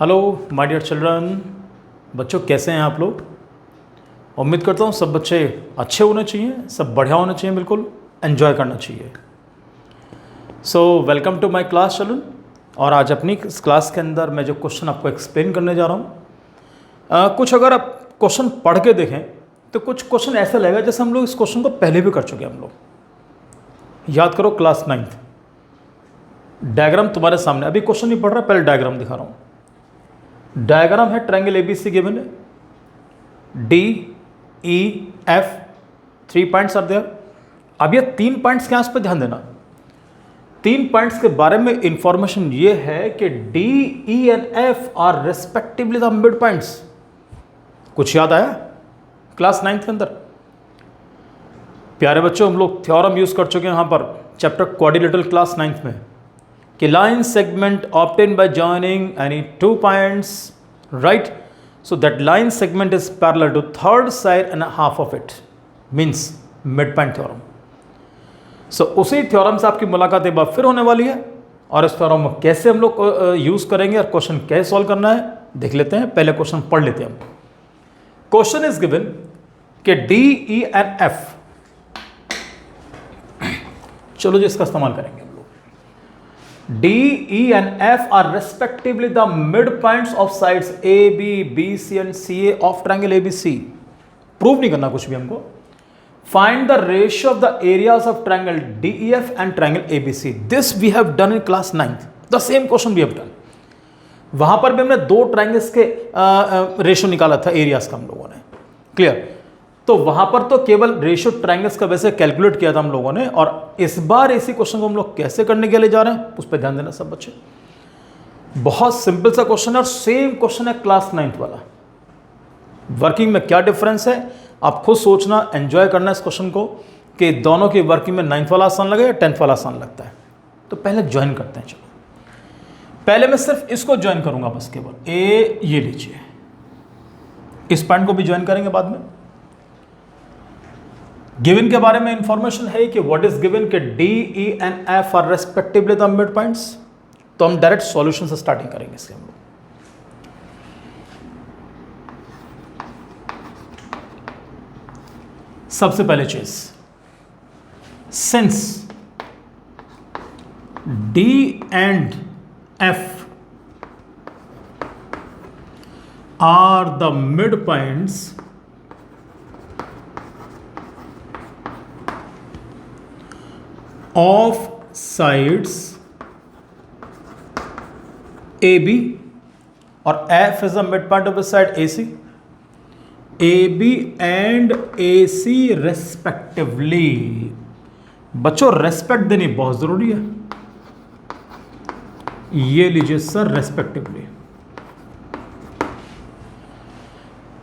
Hello my dear children. बच्चों कैसे हैं आप लोग। उम्मीद करता हूँ सब बच्चे अच्छे होने चाहिए, सब बढ़िया होने चाहिए, बिल्कुल एंजॉय करना चाहिए। So welcome to my class children. और आज अपनी इस क्लास के अंदर मैं जो क्वेश्चन आपको एक्सप्लेन करने जा रहा हूँ, कुछ अगर आप क्वेश्चन पढ़ के देखें तो कुछ क्वेश्चन ऐसा लगेगा जैसे हम लोग इस क्वेश्चन को पहले भी कर चुके हैं। हम लोग याद करो क्लास 9th। डायग्राम तुम्हारे सामने, अभी क्वेश्चन नहीं पढ़ रहा, पहले डायग्राम दिखा रहा हूँ। डायग्राम है, ट्रायंगल एबीसी गिवन है, D E F, 3 points are there. अब ये 3 पॉइंट्स के आस पर ध्यान देना। 3 पॉइंट्स के बारे में इंफॉर्मेशन ये है कि D E and F R respectively the mid points. कुछ याद आया क्लास 9th के अंदर? प्यारे बच्चों, हम लोग थ्योरम यूज कर चुके हैं यहां पर चैप्टर क्वाड्रिलेटरल क्लास 9th में कि line segment obtained by joining any 2 points, right? So that line segment is parallel to third side and a half of it, means midpoint theorem. So उसी theorem से आपकी मुलाकात एक बार फिर होने वाली है और इस थ्योरम को कैसे हम लोग यूज करेंगे और क्वेश्चन कैसे सॉल्व करना है देख लेते हैं। पहले क्वेश्चन पढ़ लेते हैं हम। क्वेश्चन इज गिवन कि डी ई एंड एफ, चलो जी इसका इस्तेमाल करेंगे। D, E and F are respectively the midpoints of sides A, B, B, C and CA of triangle ABC. Prove नहीं करना कुछ भी हमको। Find the ratio of the areas of triangle DEF and triangle ABC. This we have done in class 9th. The same question we have done. वहां पर भी हमने 2 triangles के रेशियो निकाला था एरियाज का हम लोगों ने। क्लियर? तो वहां पर तो केवल रेशियो ट्राइंगल्स का वैसे कैलकुलेट किया था हम लोगों ने, और इस बार इसी क्वेश्चन को हम लोग कैसे करने के लिए जा रहे हैं उस पर ध्यान देना सब बच्चे। बहुत सिंपल सा क्वेश्चन है और सेम क्वेश्चन है क्लास 9th वाला। वर्किंग में क्या डिफरेंस है आप खुद सोचना, एंजॉय करना इस क्वेश्चन को कि दोनों की वर्किंग में 9th वाला आसान लगे या 10th वाला आसान लगता है। तो पहले ज्वाइन करते हैं। चलो पहले मैं सिर्फ इसको ज्वाइन करूंगा बस, केवल ए ये लीजिए, इस पॉइंट को भी ज्वाइन करेंगे बाद में। गिवन के बारे में इंफॉर्मेशन है कि व्हाट इज गिवन कि D E and F R respectively the mid points. तो हम डायरेक्ट सॉल्यूशन से स्टार्टिंग करेंगे इसके हम लोग। सबसे पहले चीज, since D and F R the mid points of sides AB और F is the midpoint of the side AC, AB and AC respectively। बच्चों रेस्पेक्ट देनी बहुत जरूरी है। ये लीजिए सर, रेस्पेक्टिवली।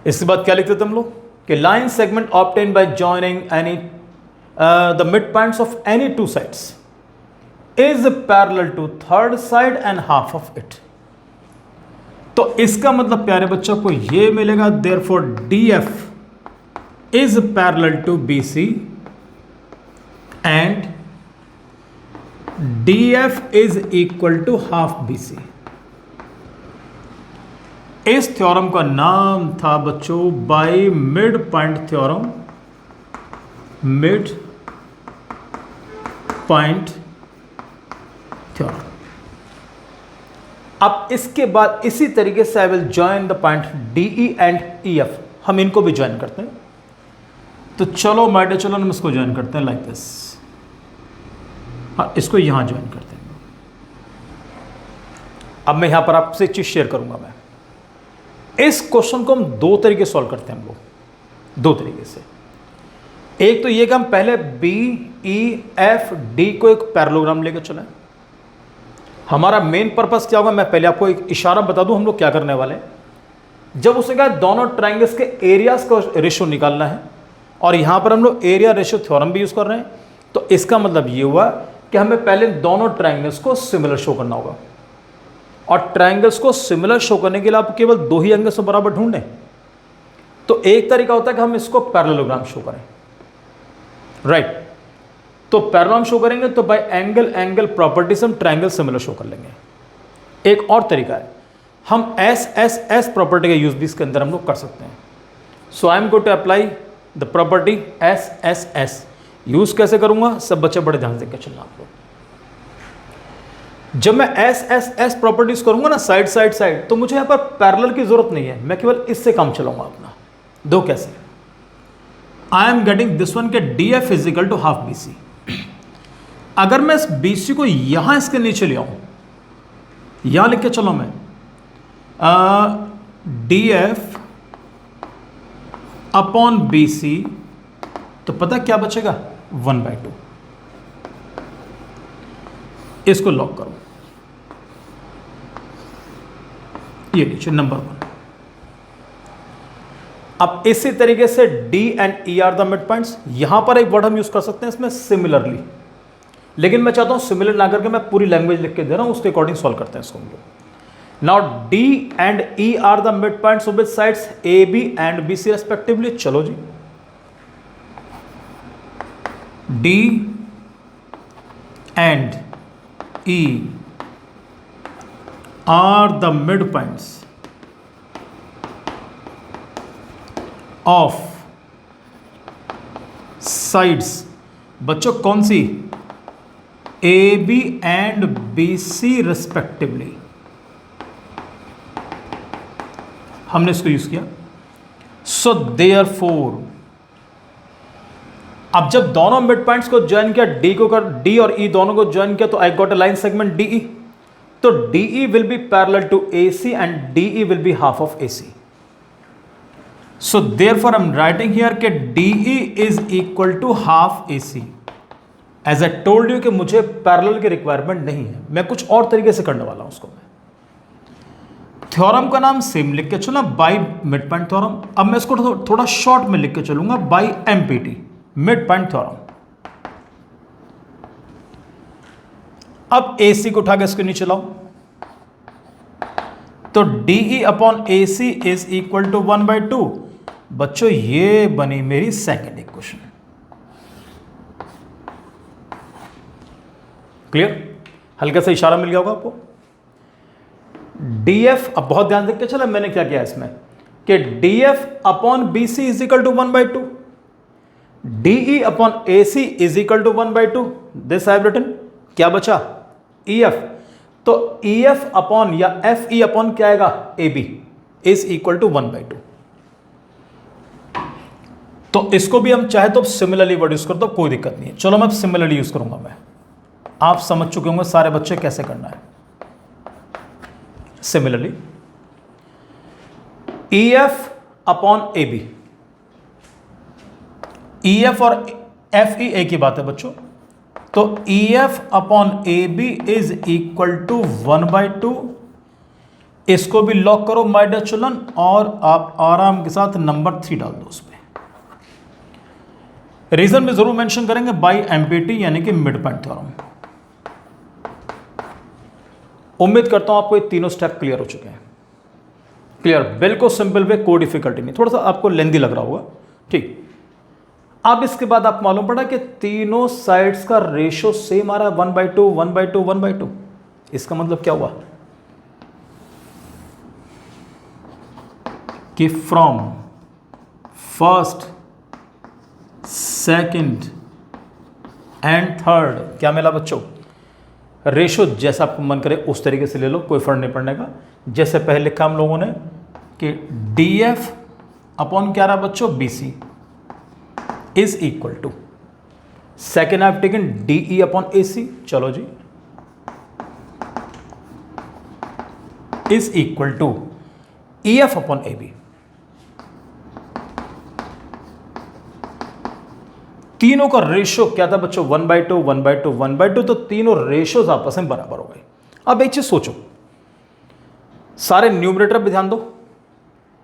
इसके बाद क्या लिखते थे हम लोग कि line segment obtain bye joining any the midpoints of any 2 sides is parallel to third side and half of it। तो इसका मतलब प्यारे बच्चों को ये मिलेगा, therefore DF is parallel to BC and DF is equal to half BC। इस theorem का नाम था बच्चों by mid point theorem, mid point theorem. अब इसके बाद इसी तरीके से I will join the point DE and EF. हम इनको भी ज्वाइन करते हैं। तो चलो माय डियर चिल्ड्रन, हम इसको ज्वाइन करते हैं लाइक दिस, हाँ इसको यहां ज्वाइन करते हैं। अब मैं यहां पर आपसे एक चीज शेयर करूंगा। मैं इस क्वेश्चन को हम 2 तरीके सॉल्व करते हैं हम लोग, 2 तरीके से। एक तो ये कि हम पहले बी ई एफ डी को एक पैरेललोग्राम लेकर चलें। हमारा मेन पर्पस क्या होगा, मैं पहले आपको एक इशारा बता दूं हम लोग क्या करने वाले हैं। जब उसने कहा दोनों ट्राइंगल्स के एरियाज का रेशियो निकालना है और यहां पर हम लोग एरिया रेशियो थ्योरम भी यूज कर रहे हैं, तो इसका मतलब ये हुआ कि हमें पहले दोनों ट्राइंगल्स को सिमिलर शो करना होगा। और ट्राइंगल्स को सिमिलर शो करने के लिए आप केवल 2 ही एंगल्स बराबर ढूंढें। तो एक तरीका होता है कि हम इसको पैरेललोग्राम शो करें, राइट। तो पैरेलल शो करेंगे तो बाय एंगल प्रॉपर्टी से हम ट्रायंगल सिमिलर शो कर लेंगे। एक और तरीका है, हम एस प्रॉपर्टी का यूज भी इसके अंदर हम लोग कर सकते हैं। So I am going to apply the property S. Use कैसे करूंगा, सब बच्चे बड़े ध्यान से देकर चलना आप लोग। जब मैं एस प्रॉपर्टीज करूंगा ना साइड, तो मुझे यहां पर पैरेलल की जरूरत नहीं है, मैं केवल इससे काम चलाऊंगा अपना। दो कैसे, I am getting this one K D F is equal to half B C. अगर मैं इस बी सी को यहां इसके नीचे ले आऊं, यहां लिख के चलो मैं D F upon B C, तो पता क्या बचेगा 1/2। इसको लॉक करो, ये नीचे नंबर 1। अब इसी तरीके से D and E are the mid points. यहां पर एक वर्ड हम यूज कर सकते हैं इसमें सिमिलरली, लेकिन मैं चाहता हूं सिमिलर ना करके मैं पूरी लैंग्वेज लिख के दे रहा हूं, उसके अकॉर्डिंग सॉल्व करते हैं इसको हम लोग। Now D and E are the mid points of which sides AB and BC respectively. चलो जी, D and E are the midpoints of sides। बच्चों कौन सी, AB एंड BC रेस्पेक्टिवली। हमने इसको यूज किया। सो देयरफॉर अब जब दोनों मिड पॉइंट्स को ज्वाइन किया, D और E दोनों को ज्वाइन किया, तो I got a line segment DE। तो DE will be parallel to AC and DE will be half of AC। So therefore I am writing here के DE is equal to half AC। As I told you कि मुझे parallel की requirement नहीं है, मैं कुछ और तरीके से करने वाला हूं उसको। मैं थ्योरम का नाम सेम लिख के चलना, बाई मिड पॉइंट थ्योरम। अब मैं इसको थोड़ा शॉर्ट में लिख के चलूंगा, by MPT, mid point theorem. अब AC को उठा के इसके नीचे लाओ, तो DE upon AC is equal to 1/2। बच्चों ये बनी मेरी सेकंड इक्वेशन। क्लियर, हल्का सा इशारा मिल गया होगा आपको। DF, अब बहुत ध्यान देके चला मैंने क्या किया इसमें कि DF upon BC is equal to 1/2, DE upon AC is equal to 1/2। This I have written. क्या बचा, EF। तो EF अपॉन या FE अपॉन क्या आएगा, AB इज इक्वल टू 1/2। तो इसको भी हम चाहे तो सिमिलरली वर्ड यूज कर दो, कोई दिक्कत नहीं है। चलो मैं सिमिलरली यूज करूंगा। मैं, आप समझ चुके होंगे सारे बच्चे कैसे करना है। Similarly EF upon AB, EF और FE एक ही बात है बच्चों। तो EF upon AB is equal to 1/2। इसको भी लॉक करो माय डियर चिल्ड्रन, और आप आराम के साथ नंबर 3 डाल दो उस पर। रीजन में जरूर मेंशन करेंगे बाय MPT यानी कि मिड पॉइंट थ्योरम। उम्मीद करता हूं आपको ये तीनों स्टेप क्लियर हो चुके हैं। क्लियर, बिल्कुल सिंपल वे, कोई डिफिकल्टी नहीं। थोड़ा सा आपको लेंदी लग रहा होगा, ठीक। अब इसके बाद आपको मालूम पड़ा कि तीनों साइड्स का रेशियो सेम आ रहा है, 1/2 1/2 1/2। इसका मतलब क्या हुआ कि from first, second and third क्या मिला बच्चों, रेशियो जैसा आपको मन करे उस तरीके से ले लो, कोई फर्क नहीं पड़ने का। जैसे पहले लिखा हम लोगों ने कि DF अपॉन क्या रहा बच्चों, BC is equal to, second I have taken DE upon AC। चलो जी, is equal to EF upon AB। तीनों का रेशियो क्या था बच्चों, 1/2 1/2 1/2। तो तीनों रेशियोज आपस में बराबर हो गए। अब एक चीज सोचो, सारे न्यूमरेटर पे ध्यान दो।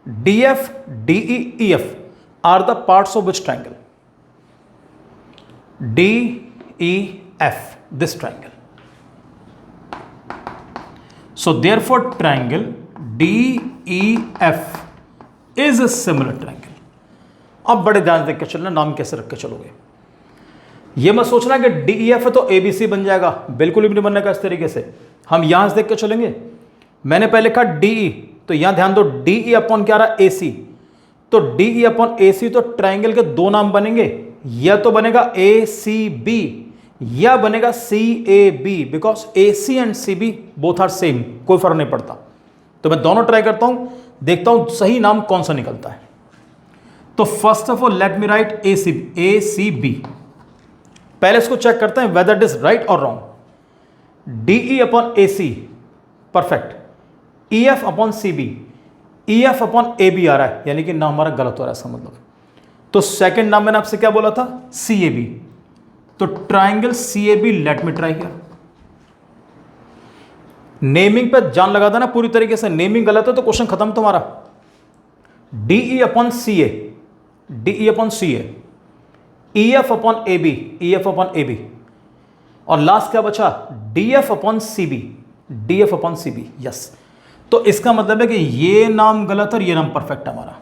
DF, DE, EF are the parts of which triangle, DEF, this triangle. So therefore triangle DEF is a similar triangle. अब बड़े ध्यान देख के चलना, नाम कैसे रख के चलोगे। ये मत सोचना कि DEF है तो ABC बन जाएगा, बिल्कुल भी नहीं बनने का इस तरीके से। हम यहां से देख के चलेंगे मैंने पहले लिखा DE, तो यहां ध्यान दो DE अपॉन क्या रहा, AC, तो DE अपॉन AC, तो ट्राइंगल के दो नाम बनेंगे, या तो बनेगा ACB या बनेगा CAB, because AC and CB both are same, कोई फर्क नहीं पड़ता। तो मैं दोनों ट्राई करता हूं, देखता हूं सही नाम कौन सा निकलता है। तो first of all let me right ACB। पहले इसको चेक करते हैं वेदर इट इज राइट और wrong. DE upon AC perfect, EF upon CB, EF upon AB आ रहा है, यानी कि नाम हमारा गलत हो रहा है इसका मतलब। तो सेकंड नाम मैंने आपसे क्या बोला था, CAB, तो triangle CAB let me try here. Naming पे जान लगा था ना पूरी तरीके से, नेमिंग गलत है तो क्वेश्चन खत्म तुम्हारा। DE upon CA, DE upon CA, EF upon AB, EF upon AB, और लास्ट क्या बचा, DF upon CB, DF upon CB, yes. तो इसका मतलब है कि ये नाम गलत है और ये नाम परफेक्ट है हमारा।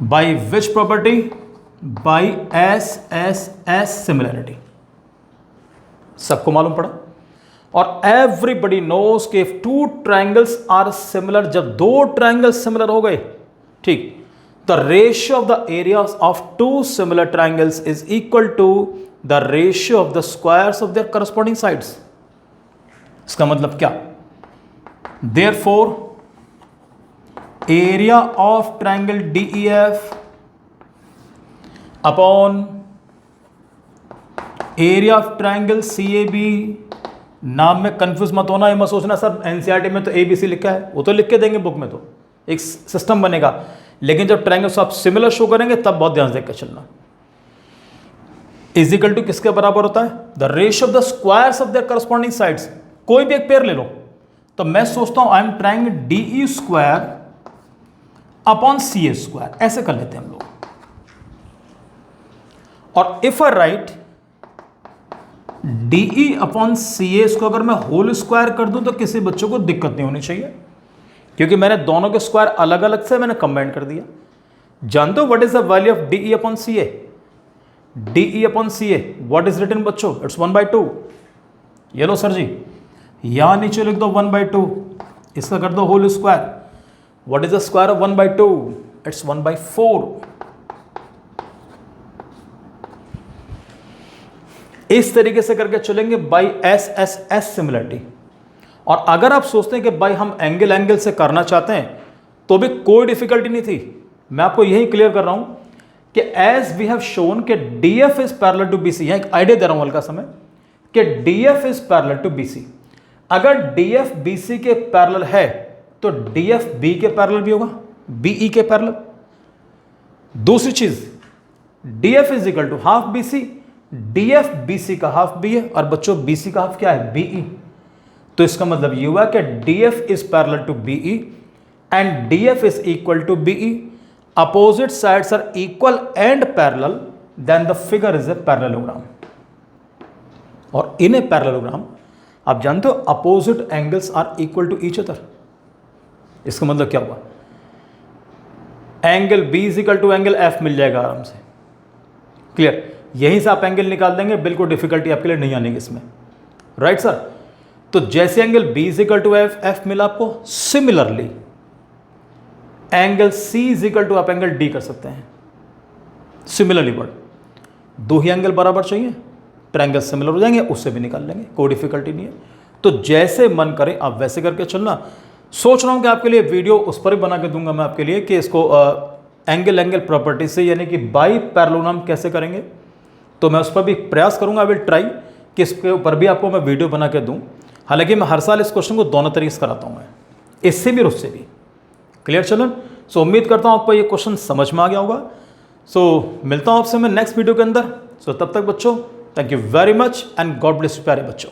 By which property, by SSS similarity, सबको मालूम पड़ा। और एवरीबडी नोज के if two triangles are similar, जब दो ट्राइंगल्स सिमिलर हो गए, ठीक, the ratio of the areas of two similar triangles is equal to the ratio of the squares of their corresponding sides. इसका मतलब क्या, therefore area of triangle DEF upon area of triangle CAB, नाम में confuse मत होना, ये मत सोचना सर NCERT में तो ABC लिखा है, वो तो लिख के देंगे बुक में, तो एक सिस्टम बनेगा, लेकिन जब ट्राइंगल्स आप सिमिलर शो करेंगे तब बहुत ध्यान से देकर चलना। इज इक्वल टू किसके बराबर होता है, the ratio of the squares of their corresponding sides. कोई भी एक पेयर ले लो, तो मैं सोचता हूं I am trying DE square upon CA square, ऐसे कर लेते हैं हम लोग। और if I right DE upon CA इसको अगर मैं होल स्क्वायर कर दूं तो किसी बच्चों को दिक्कत नहीं होनी चाहिए, क्योंकि मैंने दोनों के स्क्वायर अलग अलग से मैंने कंबाइन कर दिया। जानते हो what is the value of DE upon CA? DE upon CA what is written बच्चों, इट्स 1/2। ये लो सर जी, यहां नीचे लिख दो 1/2, इसका कर दो whole square. What is the square of 1/2? It's 1/4। इस तरीके से करके चलेंगे बाई SSS सिमिलरिटी। और अगर आप सोचते हैं कि भाई हम एंगल से करना चाहते हैं तो भी कोई डिफिकल्टी नहीं थी, मैं आपको यही क्लियर कर रहा हूं कि एज वी हैव शोन कि DF is parallel to BC। यहां एक आइडिया दे रहा हूं हल्का समय कि DF is parallel to BC। अगर DF BC के पैरेलल है तो DF B के पैरेलल भी होगा, BE के पैरेलल। दूसरी चीज, DF is equal to half BC, DF BC का हाफ B है, और बच्चों BC का हाफ क्या है, BE। तो इसका मतलब ये हुआ कि DF is parallel to BE and DF is equal to BE। Opposite sides are equal and parallel, then the figure is a parallelogram. और इन ए पैरेललोग्राम आप जानते हो opposite angles are equal to each other. इसका मतलब क्या हुआ, angle B is equal to angle F मिल जाएगा आराम से, क्लियर। यहीं से आप एंगल निकाल देंगे, बिल्कुल डिफिकल्टी आपके लिए नहीं आने इसमें, राइट सर। तो जैसे angle B is equal to F मिला आपको, similarly angle C is equal to आप एंगल D कर सकते हैं। सिमिलरली वर्ड, दो ही एंगल बराबर चाहिए, ट्रायंगल सिमिलर हो जाएंगे, उससे भी निकाल लेंगे, कोई डिफिकल्टी नहीं है। तो जैसे मन करे आप वैसे करके चलना। सोच रहा हूं कि आपके लिए वीडियो उस पर ही बना के दूंगा मैं आपके लिए कि इसको एंगल प्रॉपर्टी से, यानी कि बाई पैरेललोग्राम कैसे करेंगे, तो मैं उस पर भी प्रयास करूंगा। आई विल ट्राई कि इसके ऊपर भी आपको मैं वीडियो बना के दूं। हालांकि मैं हर साल इस क्वेश्चन को दोनों तरीके से कराता हूं, मैं इससे भी और उससे भी, क्लियर चिल्ड्रन। सो उम्मीद करता हूं आपको ये क्वेश्चन समझ में आ गया होगा। सो मिलता हूं आपसे मैं नेक्स्ट वीडियो के अंदर। सो तब तक बच्चों, thank you very much and God bless you प्यारे बच्चों।